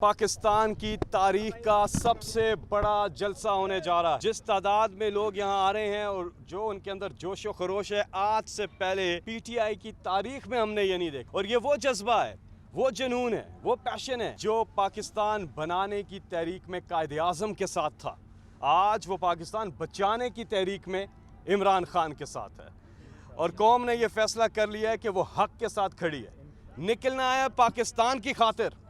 पाकिस्तान की तारीख का सबसे बड़ा जलसा होने जा रहा है। जिस तादाद में लोग यहाँ आ रहे हैं और जो उनके अंदर जोश व खरोश है, आज से पहले पीटीआई की तारीख में हमने ये नहीं देखा। और ये वो जज्बा है, वो जुनून है, वो पैशन है जो पाकिस्तान बनाने की तहरीक में कायद आज़म के साथ था। आज वो पाकिस्तान बचाने की तहरीक में इमरान खान के साथ है। और कौम ने यह फैसला कर लिया है कि वो हक के साथ खड़ी है। निकलना है पाकिस्तान की खातिर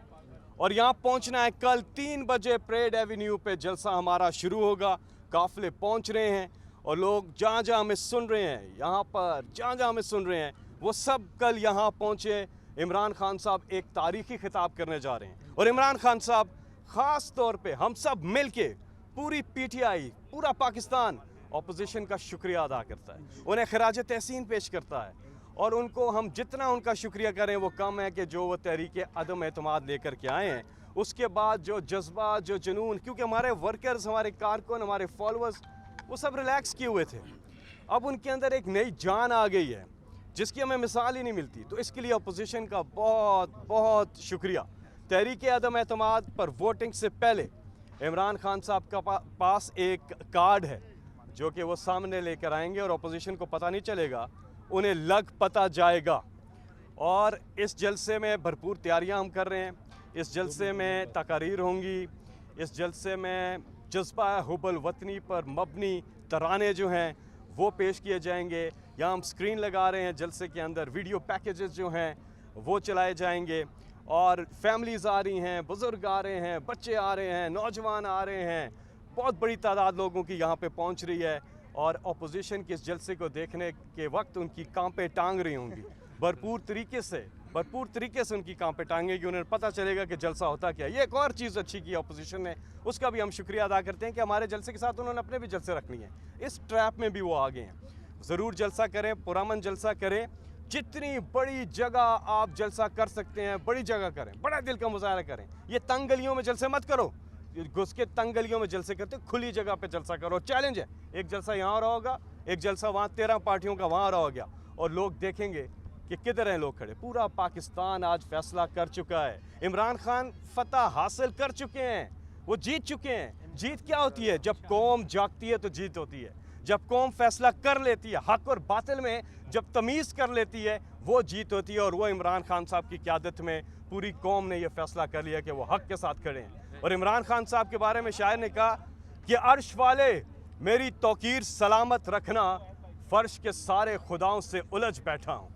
और यहाँ पहुँचना है। कल 3 बजे परेड एवेन्यू पे जलसा हमारा शुरू होगा। काफिले पहुँच रहे हैं और लोग जहाँ जहाँ हमें सुन रहे हैं, यहाँ पर जहाँ जहाँ हमें सुन रहे हैं, वो सब कल यहाँ पहुँचे। इमरान खान साहब एक तारीखी खिताब करने जा रहे हैं और इमरान खान साहब ख़ास तौर पे हम सब मिल के, पूरी पीटीआई, पूरा पाकिस्तान अपोजिशन का शुक्रिया अदा करता है, उन्हें खराज तहसीन पेश करता है। और उनको हम जितना उनका शुक्रिया करें वो कम है कि जो वो तहरीक अदम एतमाद लेकर के आए हैं। उसके बाद जो जज्बा, जो जुनून, क्योंकि हमारे वर्कर्स, हमारे कारकुन, हमारे फॉलोअर्स वो सब रिलैक्स किए हुए थे। अब उनके अंदर एक नई जान आ गई है जिसकी हमें मिसाल ही नहीं मिलती। तो इसके लिए अपोजिशन का बहुत बहुत शुक्रिया। तहरीक अदम एतमाद पर वोटिंग से पहले इमरान खान साहब का पास एक कार्ड है जो कि वो सामने लेकर आएंगे और अपोजिशन को पता नहीं चलेगा, उन्हें लग पता जाएगा। और इस जलसे में भरपूर तैयारियां हम कर रहे हैं। इस जलसे में तकारीर होंगी, इस जलसे में जज्बा हुब्बुल वतनी पर मबनी तराने जो हैं वो पेश किए जाएंगे। यहाँ हम स्क्रीन लगा रहे हैं जलसे के अंदर, वीडियो पैकेजेस जो हैं वो चलाए जाएंगे। और फैमिलीज़ आ रही हैं, बुज़ुर्ग आ रहे हैं, बच्चे आ रहे हैं, नौजवान आ रहे हैं। बहुत बड़ी तादाद लोगों की यहाँ पे पहुँच रही है और अपोजिशन के इस जलसे को देखने के वक्त उनकी कांपे टांग रही होंगी। भरपूर तरीके से उनकी कांपे टांगेंगी। उन्हें पता चलेगा कि जलसा होता क्या है। ये एक और चीज़ अच्छी की अपोजिशन ने, उसका भी हम शुक्रिया अदा करते हैं कि हमारे जलसे के साथ उन्होंने अपने भी जलसे रखनी है। इस ट्रैप में भी वो आ गए हैं। ज़रूर जलसा करें, पुरअमन जलसा करें। जितनी बड़ी जगह आप जलसा कर सकते हैं, बड़ी जगह करें, बड़ा दिल का मुजाहरा करें। ये तंग गलियों में जलसे मत करो, घुस के तंग गलियों में जलसे करते, खुली जगह पे जलसा करो। चैलेंज है, एक जलसा यहाँ हो रहा होगा, एक जलसा वहाँ 13 पार्टियों का वहाँ रहा हो गया, और लोग देखेंगे कि किधर हैं लोग खड़े। पूरा पाकिस्तान आज फैसला कर चुका है। इमरान खान फतह हासिल कर चुके हैं, वो जीत चुके हैं। जीत क्या होती है? जब कौम जागती है तो जीत होती है। जब कौम फैसला कर लेती है, हक और बातिल में जब तमीज़ कर लेती है, वो जीत होती है। और वो इमरान खान साहब की क़यादत में पूरी कौम ने यह फैसला कर लिया कि वो हक के साथ खड़े हैं। और इमरान खान साहब के बारे में शायर ने कहा कि अर्श वाले मेरी तौकीर सलामत रखना, फर्श के सारे खुदाओं से उलझ बैठा हूँ।